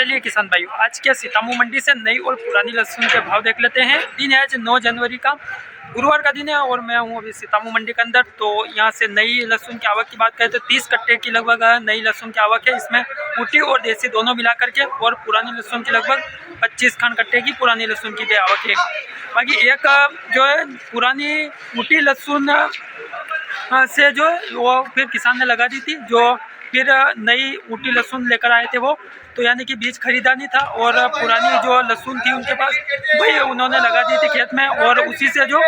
चलिए किसान भाइयों, आज के सीतामू मंडी से नई और पुरानी लहसुन के भाव देख लेते हैं। दिन है आज 9 जनवरी का, गुरुवार का दिन है और मैं हूँ अभी सीतामू मंडी के अंदर। तो यहाँ से नई लहसुन की आवक की बात करें तो 30 कट्टे की लगभग नई लहसुन की आवक है। इसमें ऊटी और देसी दोनों मिला करके, और पुरानी लहसुन की लगभग 25 खान कट्टे की पुरानी लहसुन की भी आवक है। बाकी एक जो है पुरानी ऊटी लहसुन से जो वो फिर किसान ने लगा दी थी, जो फिर नई ऊटी लहसुन लेकर आए थे वो, तो यानी कि बीज खरीदा नहीं था और पुरानी जो लहसुन थी उनके पास वही उन्होंने लगा दी थी खेत में, और उसी से जो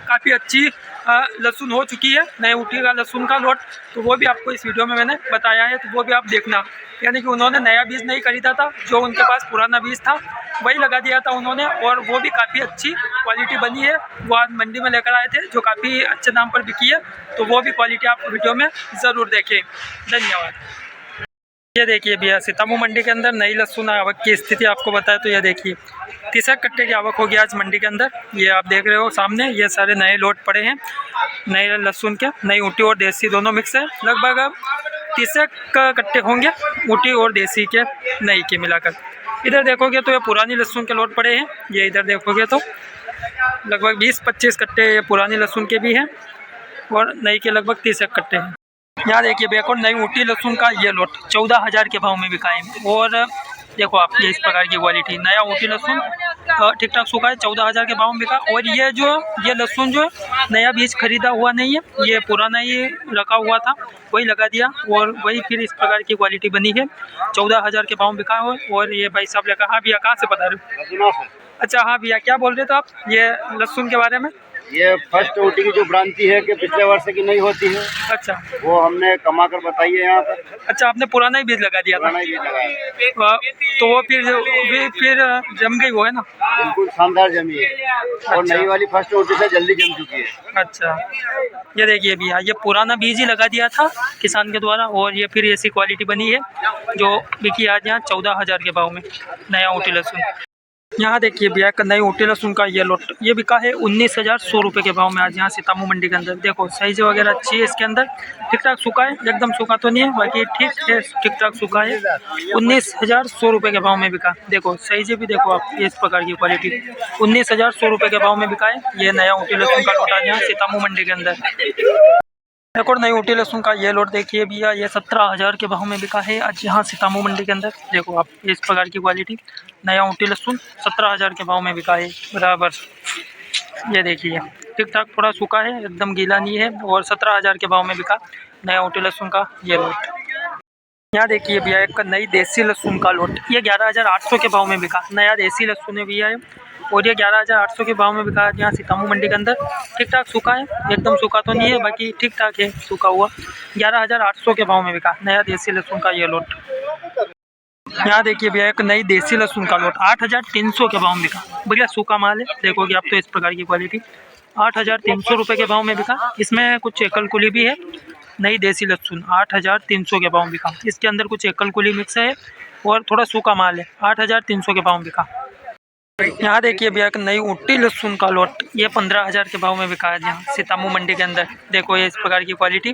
काफ़ी अच्छी लहसुन हो चुकी है नए ऊटी का लहसुन का लोट। तो वो भी आपको इस वीडियो में मैंने बताया है, तो वो भी आप देखना। यानी कि उन्होंने नया बीज नहीं खरीदा था, जो उनके पास पुराना बीज था वही लगा दिया था उन्होंने, और वो भी काफ़ी अच्छी क्वालिटी बनी है। वो आज मंडी में लेकर आए थे, जो काफ़ी अच्छे दाम पर बिकी है। तो वो भी क्वालिटी आप वीडियो में ज़रूर देखें। धन्यवाद। ये देखिए भैया, सीतामू मंडी के अंदर नई लहसुन आवक की स्थिति आपको बताए तो ये देखिए 30 कट्टे की आवक होगी आज मंडी के अंदर। ये आप देख रहे हो सामने, ये सारे नए लोट पड़े हैं नए लहसुन के, नई ऊटी और देसी दोनों मिक्स है। लगभग 30 कट्टे होंगे ऊटी और देसी के नई के मिलाकर। इधर देखोगे तो ये पुरानी लहसुन के लोट पड़े हैं। ये इधर देखोगे तो लगभग 20-25 कट्टे ये पुरानी लहसुन के भी हैं, और नई के लगभग 30 कट्टे हैं। यहाँ देखिए भैया, नई ऊटी लहसुन का ये लोट 14,000 के भाव में बिका है। और देखो आप, ये इस प्रकार की क्वालिटी नया ऊटी लहसुन ठीक ठाक सूखा है, 14,000 के भाव में बिका। और ये लहसुन जो नया बीज खरीदा हुआ नहीं है, ये पुराना ही रखा हुआ था, वही लगा दिया और वही फिर इस प्रकार की क्वालिटी बनी है। 14,000 के भाव में बिका है। और ये भाई साहब ने कहा, भैया कहाँ से बता रहे हो? अच्छा हाँ भैया, क्या बोल रहे थे आप ये लहसुन के बारे में? ये फर्स्ट ऊटी की जो भ्रांति है कि पिछले वर्ष की नहीं होती है, अच्छा, वो हमने कमा कर बताई है यहाँ पर। अच्छा, आपने पुराना ही बीज लगा दिया था? पुराना ही बीज लगाया, तो वो फिर जम गई, वो है ना? बिल्कुल शानदार जमी है। और अच्छा। नई वाली फर्स्ट ऊटी से जल्दी जम चुकी है। अच्छा, ये देखिए भैया, ये पुराना बीज ही लगा दिया था किसान के द्वारा, और ये फिर ऐसी क्वालिटी बनी है जो बिकी आज यहाँ 14,000 के भाव में नया ऊटी लहसुन। यहाँ देखिए भैया, नई ऊटी लहसुन का ये लोट ये बिका है 19,100 रुपये के भाव में आज यहाँ सीतामू मंडी के अंदर। देखो साइज वगैरह अच्छी है इसके अंदर, ठीक ठाक सूखा है, एकदम सूखा तो नहीं है, बाकी ठीक है, ठीक ठाक सूखा है। 19,100 रुपये के भाव में बिका। देखो साइज भी देखो आप, ये इस प्रकार की क्वालिटी 19,100 रुपये के भाव में बिका है ये नया ऊटी लहसुन का लोट आज यहाँ सीतामू मंडी के अंदर। एक और नई ऊटी लहसुन का ये लोट देखिए भैया, ये 17,000 के भाव में बिका है आज यहाँ सीतामू मंडी के अंदर। देखो आप, इस प्रकार की क्वालिटी नया ऊटी लहसुन 17,000 के भाव में बिका है बराबर। ये देखिए ठीक ठाक, थोड़ा सूखा है, एकदम गीला नहीं है, और 17,000 के भाव में बिका नया ऊटी लहसुन का ये लोट। यहाँ देखिए भैया, एक नई देसी लहसुन का लोट, ये 11,800 के भाव में बिका। नया देसी लहसुन है भैया, और ये 11,800 के भाव में बिका यहाँ सीतामू मंडी के अंदर। ठीक ठाक सूखा है, एकदम सूखा तो नहीं है, बाकी ठीक ठाक है सूखा हुआ। 11,800 के भाव में बिका नया देसी लहसुन का ये लोट। यहाँ देखिए भैया, एक नई देसी लहसुन का लोट 8,300 के भाव में बिका। बढ़िया सूखा माल है, देखोगे आप तो इस प्रकार की क्वालिटी 8,300 रुपये के भाव में बिका। इसमें कुछ एकल कुली भी है। नई देसी लहसुन 8,300 के भाव में बिका। इसके अंदर कुछ एकल कुली मिक्स है और थोड़ा सूखा माल है। 8,300 के भाव में बिका। यहाँ देखिए भैया, एक नई ऊटी लहसुन का लोट, ये 15,000 के भाव में बिका है यहाँ सीतामू मंडी के अंदर। देखो ये इस प्रकार की क्वालिटी,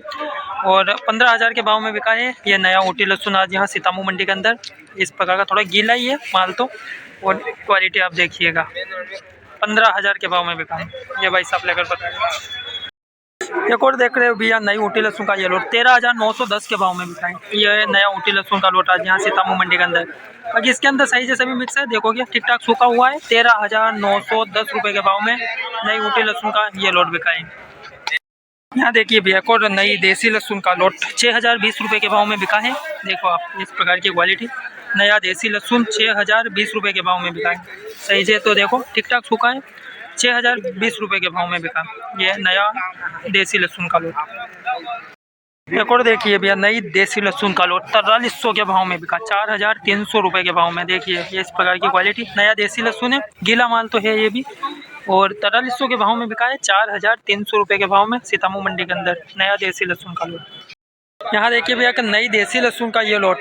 और 15,000 के भाव में बिका है ये नया ऊटी लहसुन आज यहाँ सीतामू मंडी के अंदर। इस प्रकार का थोड़ा गीला ही है माल तो, और क्वालिटी आप देखिएगा 15,000 के भाव में बिका है ये भाई साहब लेकर बताए। एक और देख रहे हो भैया, नई ऊटी लहसुन का ये लोट 13,910 के भाव में बिका है ये नया ऊटी लहसुन का लोट आज यहाँ सीतामू मंडी के अंदर। बाकी इसके अंदर साइज सभी मिक्स है, देखोगे ठीक ठाक सूखा हुआ है। 13,910 रुपये के भाव में नई ऊटी लहसुन का ये लोट बिका है। यहाँ देखिए भैया, एक और नई देसी लहसुन का लोट 6,020 रुपये के भाव में बिका है। देखो आप इस प्रकार की क्वालिटी नया देसी लहसुन 6,020 रुपये के भाव में बिका है। साइज है तो देखो ठीक ठाक सूखा है, 6,020 रुपये के भाव में बिका ये नया देसी लहसुन का लोट। एक और देखिए भैया, नई देसी लहसुन का लोट 4,300 के भाव में बिका। 4,300 रुपये के भाव में। देखिए ये इस प्रकार की क्वालिटी नया देसी लहसुन है, गीला माल तो है ये भी, और 4,300 के भाव में बिका है 4,300 रुपये के भाव में सीतामू मंडी के अंदर नया देसी लहसुन का लोट। यहाँ देखिए भैया, नई देसी लहसुन का ये लोट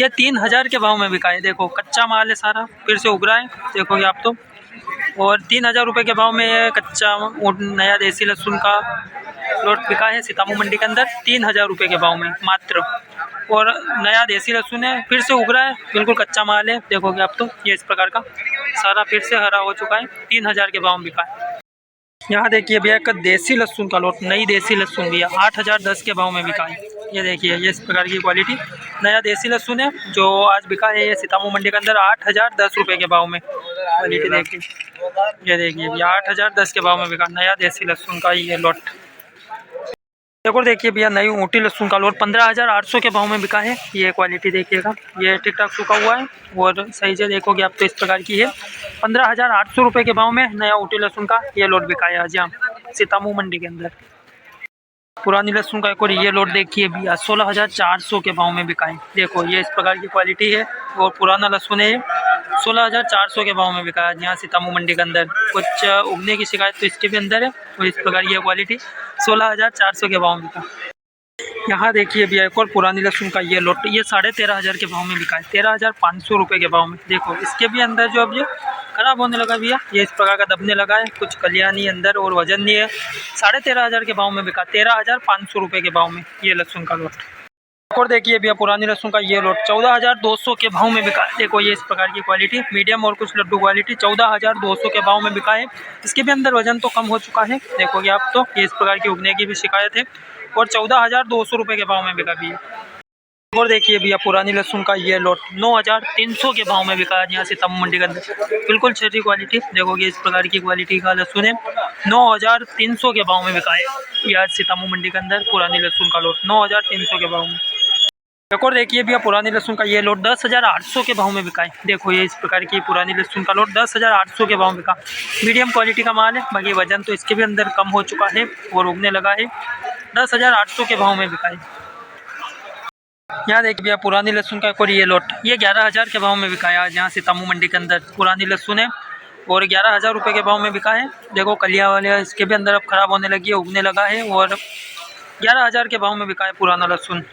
ये 3,000 के भाव में बिका है। देखो कच्चा माल है सारा, फिर से उगरा है, देखोगे आप तो, और 3,000 रुपये के भाव में ये कच्चा नया देसी लहसुन का लोट बिका है सीतामू मंडी के अंदर। 3,000 रुपये के भाव में मात्र और नया देसी लहसुन है, फिर से उग रहा है, बिल्कुल कच्चा माल है। देखोगे आप तो ये इस प्रकार का सारा फिर से हरा हो चुका है। 3000 के भाव में बिका है। यहाँ देखिए भैया एक देसी लहसुन का लोट, नई देसी लहसुन भैया 8010 के भाव में बिका है। ये देखिए ये इस प्रकार की क्वालिटी नया देसी लहसुन है जो आज बिका है ये सीतामऊ मंडी के अंदर 8010 रुपये के भाव में। क्वालिटी देखिए, ये देखिए भैया 8010 के भाव में बिका नया देसी लहसुन का ये लोट। एक और देखिए भैया नई ऊँटी लहसुन का लोट 15800 के भाव में बिका है। ये क्वालिटी देखिएगा, ये ठीक ठाक सूखा हुआ है और सही से देखोगे आप तो इस प्रकार की है। 15800 रुपये के भाव में नया ऊँटी लहसुन का ये लोट बिका है आज यहाँ सीतामऊ मंडी के अंदर। पुरानी लहसुन का एक और ये लोट देखिए भैया 16400 के भाव में बिका है। देखो ये इस प्रकार की क्वालिटी है और पुराना लहसुन है 16400 के भाव में बिका है यहाँ सीतामऊ मंडी के अंदर। कुछ उगने की शिकायत तो इसके भी अंदर है और इस प्रकार की क्वालिटी 16400 के भाव में बिका। यहाँ देखिए भैया एक और पुरानी लहसुन का ये लोट, ये 13500 के भाव में बिका है 13500 रुपये के भाव में। देखो इसके भी अंदर जो अब ये खराब होने लगा भैया, ये इस प्रकार का दबने लगा है, कुछ कलियाँ नहीं अंदर और वजन नहीं है। 13500 के भाव में बिका 13500 रुपये के भाव में ये लहसुन का लोट। और देखिए भैया पुरानी लहसुन का ये लोट 14200 के भाव में बिका है। देखो ये इस प्रकार की क्वालिटी मीडियम और कुछ लड्डू क्वालिटी 14200 के भाव में बिका है। इसके भी अंदर वजन तो कम हो चुका है, देखोगे आप तो ये इस प्रकार की उगने की भी शिकायत है और 14200 रुपये के भाव में बिका भी है। और देखिए भैया पुरानी लहसुन का ये लोट 9300 के भाव में बिका है यहाँ सीतामऊ मंडी के अंदर। बिल्कुल छोटी क्वालिटी, देखोगे इस प्रकार की क्वालिटी का लहसुन है 9300 के भाव में बिका है ये आज सीतामऊ मंडी के अंदर पुरानी लहसुन का लोट 9300 के भाव में। एक और देखिए भैया पुरानी लहसुन का ये लोट 10800 के भाव में बिका है। देखो ये इस प्रकार की पुरानी लहसुन का लोट 10800 के भाव में बिका। मीडियम क्वालिटी का माल है, बाकी वजन तो इसके भी अंदर कम हो चुका है और उगने लगा है। 10800 के भाव में बिका है। यहाँ देखिए भैया पुरानी लहसुन का एक और ये लोट, ये 11000 के भाव में बिका है आज यहाँ सीतामऊ मंडी के अंदर। पुरानी लहसुन है और 11000 रुपये के भाव में बिका है। देखो कलिया वालिया इसके भी अंदर अब खराब होने लगी है, उगने लगा है और 11000 के भाव में बिका है पुराना लहसुन।